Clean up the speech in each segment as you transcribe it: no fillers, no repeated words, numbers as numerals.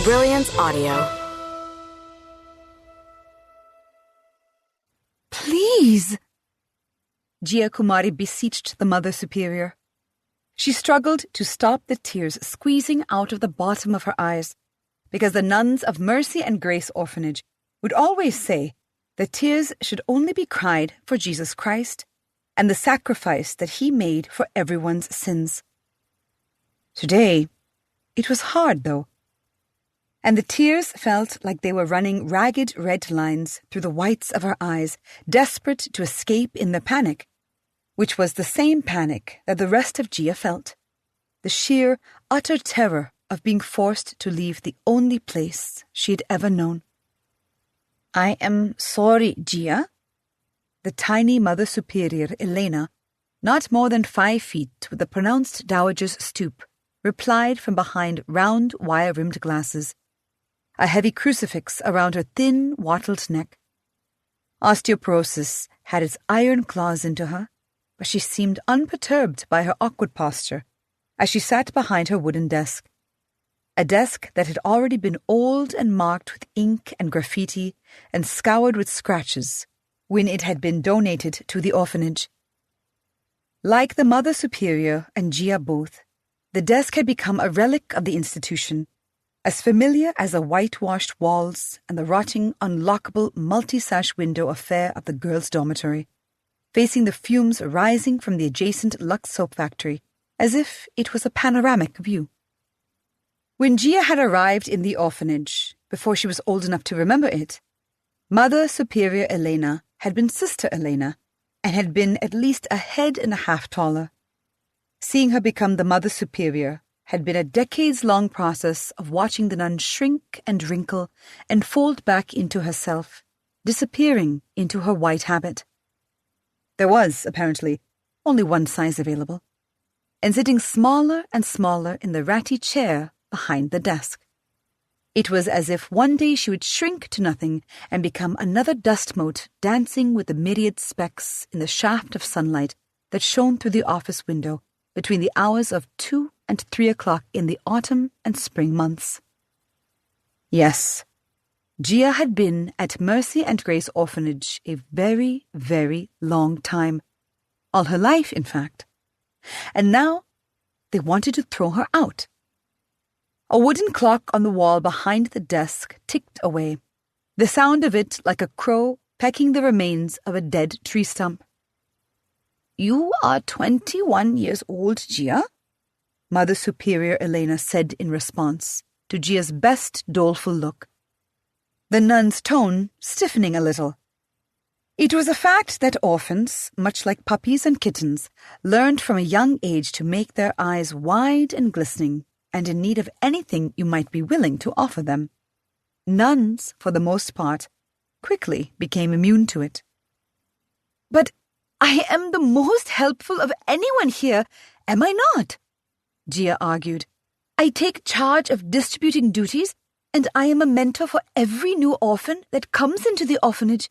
Brilliance Audio. Please! Gia Kumari beseeched the Mother Superior. She struggled to stop the tears squeezing out of the bottom of her eyes, because the nuns of Mercy and Grace Orphanage would always say that tears should only be cried for Jesus Christ and the sacrifice that he made for everyone's sins. Today, it was hard, though, and the tears felt like they were running ragged red lines through the whites of her eyes, desperate to escape in the panic, which was the same panic that the rest of Gia felt, the sheer, utter terror of being forced to leave the only place she had ever known. "I am sorry, Gia." The tiny Mother Superior, Elena, not more than 5 feet with a pronounced dowager's stoop, replied from behind round wire-rimmed glasses, a heavy crucifix around her thin, wattled neck. Osteoporosis had its iron claws into her, but she seemed unperturbed by her awkward posture as she sat behind her wooden desk, a desk that had already been old and marked with ink and graffiti and scoured with scratches when it had been donated to the orphanage. Like the Mother Superior and Gia both, the desk had become a relic of the institution, as familiar as the whitewashed walls and the rotting, unlockable multi-sash window affair of the girls' dormitory, facing the fumes rising from the adjacent Lux soap factory, as if it was a panoramic view. When Gia had arrived in the orphanage, before she was old enough to remember it, Mother Superior Elena had been Sister Elena, and had been at least a head and a half taller. Seeing her become the Mother Superior had been a decades-long process of watching the nun shrink and wrinkle and fold back into herself, disappearing into her white habit. There was, apparently, only one size available, and sitting smaller and smaller in the ratty chair behind the desk. It was as if one day she would shrink to nothing and become another dust mote dancing with the myriad specks in the shaft of sunlight that shone through the office window between the hours of 2 and 3 o'clock in the autumn and spring months. Yes, Gia had been at Mercy and Grace Orphanage a very, very long time. All her life, in fact. And now they wanted to throw her out. A wooden clock on the wall behind the desk ticked away, the sound of it like a crow pecking the remains of a dead tree stump. "You are 21 years old, Gia," Mother Superior Elena said in response to Gia's best doleful look, the nun's tone stiffening a little. It was a fact that orphans, much like puppies and kittens, learned from a young age to make their eyes wide and glistening and in need of anything you might be willing to offer them. Nuns, for the most part, quickly became immune to it. "But I am the most helpful of anyone here, am I not?" Gia argued. "I take charge of distributing duties, and I am a mentor for every new orphan that comes into the orphanage.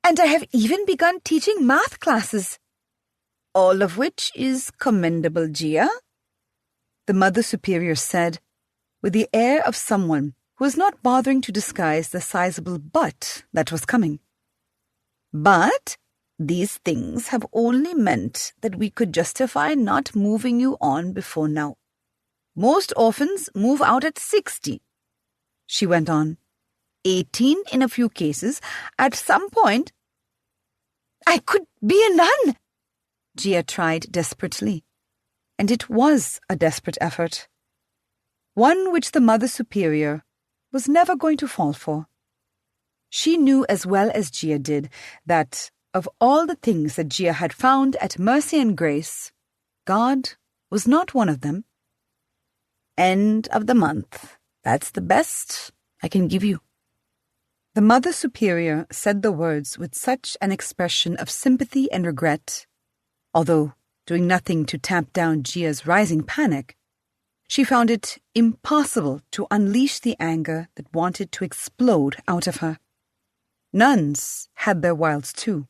And I have even begun teaching math classes." "All of which is commendable, Gia," the Mother Superior said, with the air of someone who was not bothering to disguise the sizable but that was coming. "But these things have only meant that we could justify not moving you on before now. Most orphans move out at 60, she went on. 18 in a few cases. At some point, "I could be a nun," Gia tried desperately. And it was a desperate effort. One which the Mother Superior was never going to fall for. She knew as well as Gia did that, of all the things that Gia had found at Mercy and Grace, God was not one of them. "End of the month. That's the best I can give you." The Mother Superior said the words with such an expression of sympathy and regret, although doing nothing to tamp down Gia's rising panic, she found it impossible to unleash the anger that wanted to explode out of her. Nuns had their wiles too.